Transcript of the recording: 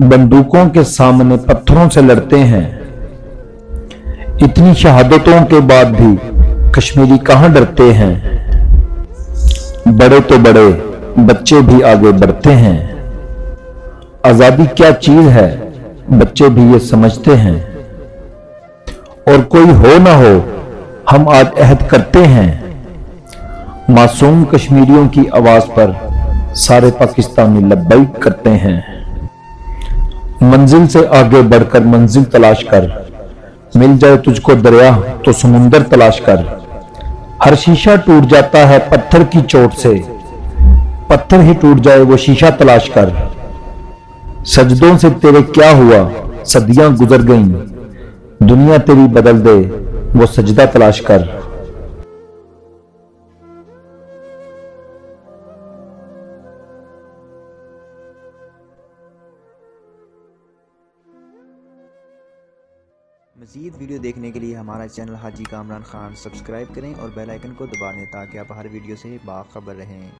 बंदूकों के सामने पत्थरों से लड़ते हैं। इतनी शहादतों के बाद भी कश्मीरी कहां डरते हैं। बड़े तो बड़े, बच्चे भी आगे बढ़ते हैं। आजादी क्या चीज है, बच्चे भी ये समझते हैं। और कोई हो ना हो, हम आज अहद करते हैं। मासूम कश्मीरियों की आवाज पर सारे पाकिस्तानी लब्बैक करते हैं। मंजिल से आगे बढ़कर मंजिल तलाश कर, मिल जाए तुझको दरिया तो समुंदर तलाश कर। हर शीशा टूट जाता है पत्थर की चोट से, पत्थर ही टूट जाए वो शीशा तलाश कर। सजदों से तेरे क्या हुआ, सदियां गुजर गईं, दुनिया तेरी बदल दे वो सजदा तलाश कर। मज़ीद वीडियो देखने के लिए हमारा चैनल हाजी कामरान खान सब्सक्राइब करें और बेल आइकन को दबा दें ताकि आप हर वीडियो से बाखबर रहें।